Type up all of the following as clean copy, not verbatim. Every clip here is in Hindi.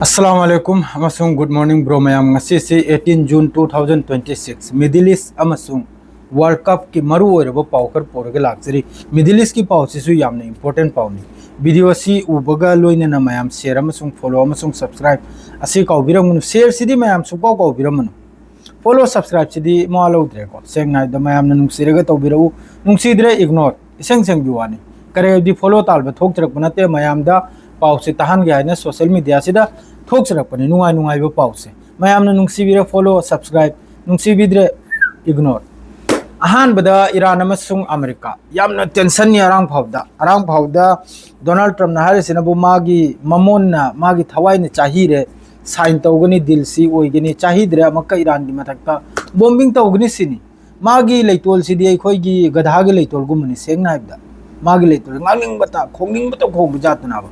Assalamualaikum amasung good morning bro mayam ngasi si 18 June 2026 Middle East amasung World Cup ki maru oirabo paukar porage lakjari Middle East ki pau sisu yamna important pau ni video si ubaga loina na mayam share amasung follow amasung subscribe asi kaubiram munu share sidi mayam supau kaubiram munu follow subscribe sidi mo alo dre ko seng nai da mayam na nungsiraga tawbirau nungsidre ignore iseng seng juwani kare di follow talba thok chrak banate mayam da pau se tahan gya na social media sida thok chrak pani nungai nungai ba pau se mayam na nungsibira follow subscribe nungsibidre ignore ahan bada Iran amasung America yamna tension ni arang phawda Donald Trump na harisina bu magi mamon na magi thawai ni chahire sign tawgani dil si oigani chahidre amakka Iran gi mathakta bombing tawgani sini magi leitol sidi ai khoi gi gadha gi leitol gumni sengna ibda magi leitol ngaling bata khong bujatna ba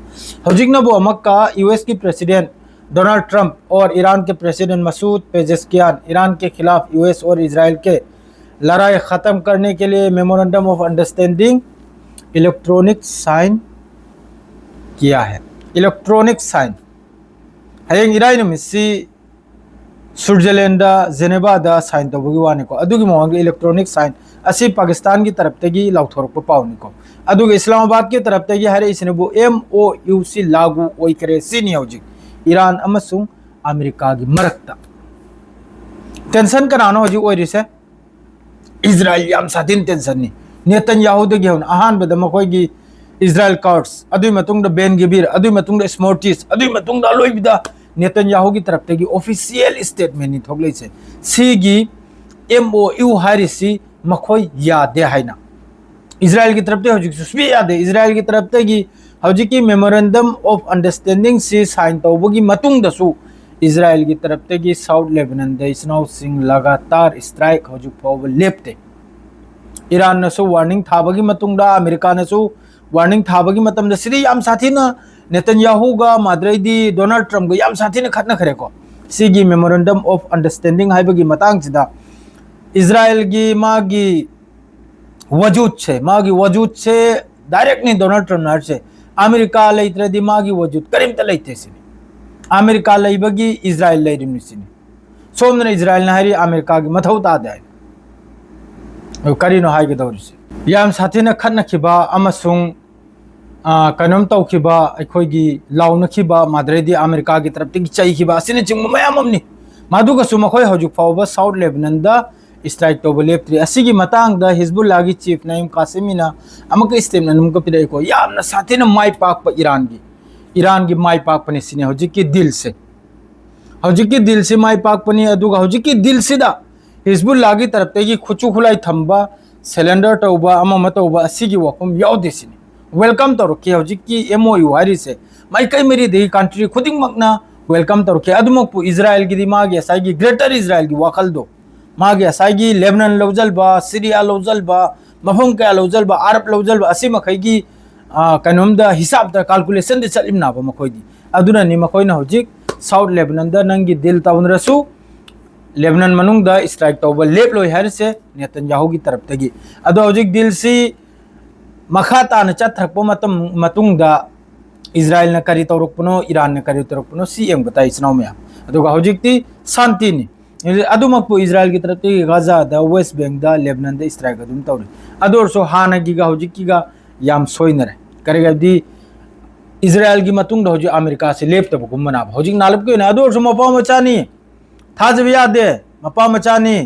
hojikna bo amakka US की प्रेसिडेंट डोनाल्ड ट्रंप और ईरान के प्रेसिडेंट मसूद पेजेस्कियान ईरान के खिलाफ US और इजराइल के लड़ाई ख़त्म करने के लिए memorandum of understanding electronic sign किया है। इलेक्ट्रॉनिक साइन हयेंग इराइन मिसी स्विट्जरलैंड जेनेवा साइन तौबगी वानिको अदुगी मोंग इलेक्ट्रॉनिक साइन असी पाकिस्तान की तरफ तगी लाउथोरप पाउनिको अदुगी इस्लामाबाद की तरफ तगी हरे इसनेबु MOU सी लागू ओइकरे सिनी हौजिक ईरान अमसुंग अमेरिका की मरकता टेंशन करानो हौजिक ओइरिसे इजराइल याम साथिन टेंशन नि नेतन्याहू दगी हन अहान बद मखोयगी इजराइल कार्ड्स अदुई मतुंग द बेन गिबिर अदुई मतुंग द स्मोर्टिस अदुई मतुंग द लोइबिदा नेतन्याहू की तरफ तगी ऑफिशियल स्टेटमेंट नि थोगलेसे सीगी MOU हारिसी मखोय यादे हाइना इजराइल की तरफ ते हौजिक सुस्बी यादे इजराइल की तरफ तगी हौजिक की मेमोरेंडम ऑफ अंडरस्टैंडिंग से साइन तौबगी मतुंग दसु इजराइल की तरफ तगी साउथ लेबनान द स्नाउ सिंग लगातार स्ट्राइक हौजिक फाव लेपते ईरान नसु वार्निंग थाबगी मतुंग दा अमेरिका नसु वार्निंग थाबगी मतम द सिरी याम साथीना नेतन्याहू गा माद्रेदी डोनाल्ड ट्रम्प गा याम साथीना खतना खरे को सिगी मेमोरेंडम ऑफ अंडरस्टैंडिंग हाइबगी मतांग सिदा इजराइल की मागी वजूद छे डायरेक्ट नहीं डोनाल्ड ट्रम्प नार से अमेरिका लेत्रदी मागी वजूद करीमता लेते सिनी अमेरिका लेबगी इजराइल लेरिमनि सिनी सोमना इजराइल ना हरी अमेरिका की मथौ तादे करीनो हाइगे दौरिसे याम साथीना खनखिबा अमसुंग कनम तौखिबा अखोगी लाउनखिबा माद्रेदी अमेरिका की तरफ तगी चैखिबा असिने चिंग मयाममनि मादुगसु मखोय हौजुक फावबा साउथ लेबनान दा स्ट्राइक तौब लेप्त्री असिगी मतांग दा हिजबुल्लाह की चीफ नईम कासिमिना अमक स्टेटमेंट नमक पिदे को यामना साथीना माय पाक ईरान की माय पाकपनि सिने हौजिक की दिल से माय पाकपनि अदुगा हौजिक की दिल सिदा हिजबुल्लाह की तरफ तगी खुचु खुलाई थंबा सिलेंडर तौबा अमम तौबा असिगी वफम यावदे सिने वेलकम तौरके हौजिक की MOU हारिसे माइकई मेरी दे कंट्री खुदिंग मकना वेलकम तौरके अदुमकपु इजराइल की दिमागी असागी ग्रेटर इजराइल की वखल दो मागे असागी लेबनान लौजलबा सीरिया लौजलबा मफम क्या लौजलबा अरब लौजलबा असी मखैगी कनोमदा हिसाब दा कैलकुलेशन दे चलिमना बा मखोयदी अदुना नि मखोयना हौजिक साउथ लेबनान दा नंगी दिल ताउनरसु लेबनान मनुंग दा स्ट्राइक तौबा लेप लोय हरसे नेतन्याहू की तरफ तगी अदो हौजिक दिल सी मखा ताना चथरपो मतुंग दा इजराइल न करी तौरकपनो ईरान न करी तौरकपनो सी एम बताई स्नाव में अदुगा हौजिकती शांति नि अदुमकपु इजराइल की तरफ तगी गाजा दा वेस्ट बैंक दा लेबनान दा स्ट्राइक अदुम तौरी अदोरसो हानागिगा हौजिकीगा याम सोइनरे करेगदी इजराइल की मतुंग दा हौजिक अमेरिका से लेपतब गुमना हौजिक नालब के ना अदोरसो मपा मचानी थाजब यादे मपा मचानी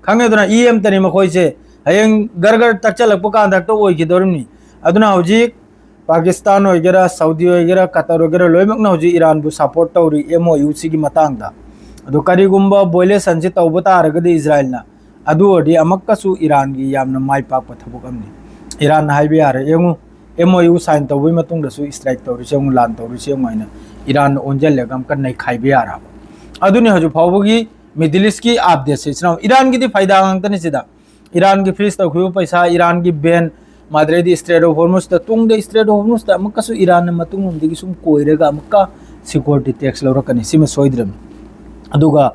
खंगे दुना EM तनी मखोइसे हयेंग गरगर तकचलक कांदा तो ओइगिदोरमनी अदुना हौजिक पाकिस्तान वगैरह सऊदी वगैरह कतर वगैरह लोइमकना हौजिक ईरान बु सपोर्ट तौरी MOU सी की मतांगदा अदो करीगुम्बा बोले संजे तौब तारगदे इजराइल ना अदु ओडी अमक्कसु ईरान की यामना माय पाक पथबुक अमनी ईरान हाइबे यारे यंगु MOU साइन तौबई मतुंग दसु स्ट्राइक तौरी सेंग लान तौरी सेंग माइना ईरान ओंजल लेगम कन नै खाइबे यारा अदुनि हजु फावबगी मिडिल ईस्ट की अपडेट से इस्लाम ईरान की फायदा अंगतनि सिदा ईरान की फ्रीज तौखिबो पैसा ईरान की बैन माद्रेदी स्ट्रेट ऑफ हॉर्मुज ता तुंग दे स्ट्रेट ऑफ हॉर्मुज ता अमक्कसु ईरान मतुंग उमदिगी सुम कोइरेगा अमक्का सिक्योरिटी टैक्स लौरकनि सिम सोइद्रम अदुगा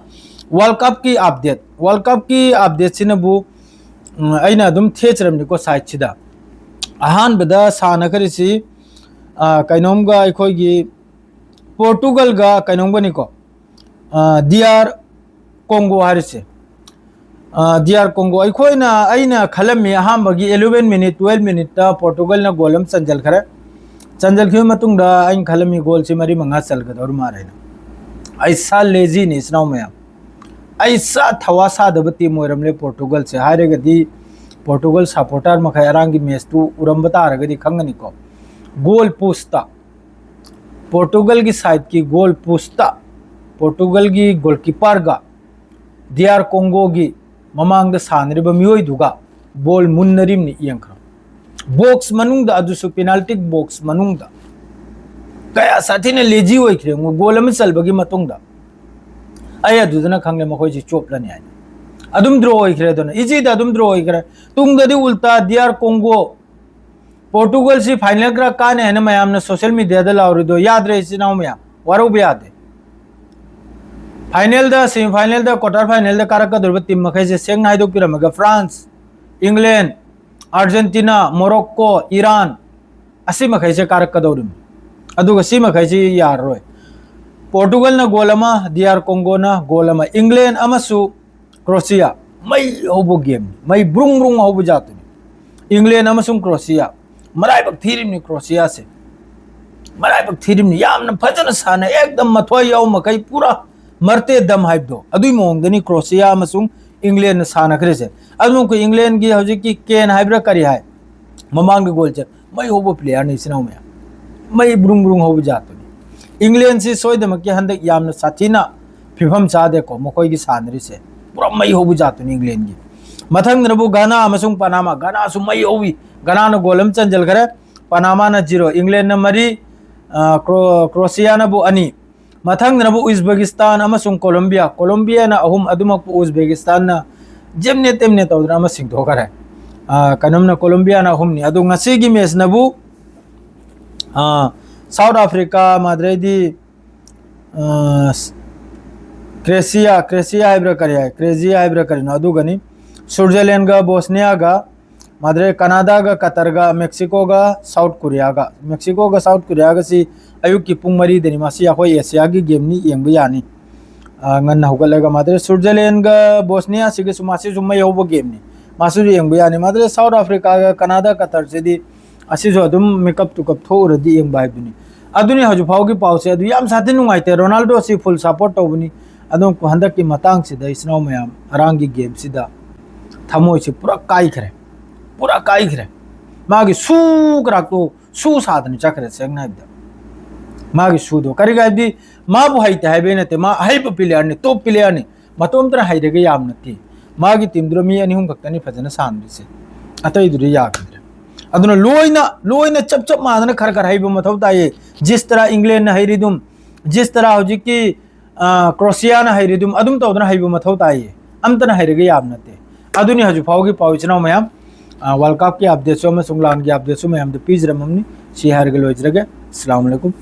वर्ल्ड कप की अपडेट सिनबु अइना अदुम थेचरमनि को साइड सिदा अहान बदा साना करिसि कैनोमगा अखोगी पोर्टुगल गा कनोंगनी को DR कोंगो हारिसे DR कोंगो अखोइना अइना खलमी अहांबगी 11 मिनट 12 मिनट ता पोर्टुगल ना गोलम संजल खरे संजल खियो मतुंगदा अइन खलमी गोल से मरी मंगा चलगदौर मारेना ऐसा लेजी ने इसनाव में ऐसा थवासा दब टीम ओरमले पोर्टुगल से हारेगदी पोर्टुगल सपोर्टर मखै अरांगी मैच तू उरमबता आरगदी खंगनी को गोल पोस्टा पोर्टुगल की साइड की गोल पोस्टा पोर्टुगल की गोलकीपर गा DR कोंगो की ममांग सानरिब मियोय दुगा बॉल मुन्नरिम नि यंखरा बॉक्स मनुंग अदुसु पेनाल्टी बॉक्स मनुंग कया साथीने लेजी ओइख्रे गोल अम चलबगी मतुंग अय अदुदना खंगले मखोय जी चोपलनि आइ अदुम ड्रॉ ओइख्रे दोना इजी दा अदुम ड्रॉ ओइख्रे तुंगददी उल्टा DR कोंगो पोर्टुगल से फाइनल क्रा काने है मैम ने सोशल मीडिया दा लाउरिदो याद रहे सिनाव मैम वारो भी याद है फाइनल दा सेमीफाइनल दा क्वार्टर फाइनल दा कारक दुर्ब टीम मखै से सेंग नाइदो पिरमगा France England Argentina Morocco Iran असि मखै से कारक दौरिम अदुगा सि मखै से यार रोय पोर्टुगल ना गोल अमा DR कोंगो ना गोल अमा इंग्लैंड अमसु क्रोएशिया मई होबो गेम मई ब्रुंग ब्रुंग होबो जातुनी इंग्लैंड अमसु क्रोएशिया मराइबक थीरिमनी क्रोएशिया से मराइबक थीरिमनी यामना फजन साना एकदम मथोय याव मकै पूरा मरते दम हाइबदो अदुई मोंगदनी क्रोएशिया अमसु इंग्लैंड साना खरेसे अदुम को इंग्लैंड की हौजी की केन हाइब्रा करी हाय ममांग गोल चल मई होबो प्लेयर ने सिनाव में मई ब्रुंग ब्रुंग होबो जातुनी इंग्लैंड से सोयदम के हंदक यामना साथीना फिफम चादे को मकोई की सानरी से पूरा मई होबो जातुनी इंग्लैंड की मथंग नबु गाना अमसुंग पनामा गाना सु मई होवी गाना न गोलम चंजल करे पनामा न 0 इंग्लैंड न मरी क्रोएशिया न बु अनि मथंग नबु उज्बेकिस्तान अमसुंग कोलंबिया कोलंबिया न अहुम अदुमक उज्बेकिस्तान न जेमने तेमने तौदना अम सिंगदो करे कनम न कोलंबिया न अहुम नि अदु ngasi gi मैच नबु साउथ अफ्रीका माद्रेदी क्रेसिया हाइब्रा करे क्रेजिया हाइब्रा करे न अदु गनी स्विट्जरलैंड गा बोस्निया गा माद्रे कनाडा गा कतर गा मेक्सिको गा साउथ कोरिया गा सी अयुक की पुंग मरी देनी मासी अखोय एशिया की गेम नि यंग यानी ngन होगलगा माद्रे स्विट्जरलैंड गा बोस्निया सिगे सुमासी जुम योबो गेम नि मासु यंग यानी माद्रे साउथ अफ्रीका गा कनाडा कतर से दी असि जो अदुम मेकअप टू कप थो रदी यंग बाय दुनी अदुनी हजु फाव की पाव से अदु याम साथे नुंगाइते रोनाल्डो सी फुल सपोर्ट तौबनी अदुम को हंदक की मतांग से द इसनाव मयाम अरांगी गेम सिदा थमोय से पूरा काइखरे मागी सूकरा तो सू साधन चक्रे सेंगना बिदा मागी सूदो करिगादी माबु हाइते हाइबे नते मा हाइब प्लेयर ने टॉप प्लेयर ने मतोम तर हाइरेगे याम नते मागी टीम द्रो मी अनि हुम भक्तनी फजन सानबि से अतै दुरी याकद्रे अदुना लोइना चप मादन खर हाइब मथौ ताये जिस तरह इंग्लैंड न हाइरिदुम जिस तरह हौजी की क्रोएशिया न हाइरिदुम अदुम तौदना हाइब मथौ ताये अमतन हाइरेगे याम नते अदुनी हजु फावगी पाउचनाव मैम वर्ल्ड कप की अपडेट्स में सुंगलान की अपडेट्स में हम पीजरमनी सी हारगे लोइजरगे अस्सलाम वालेकुम।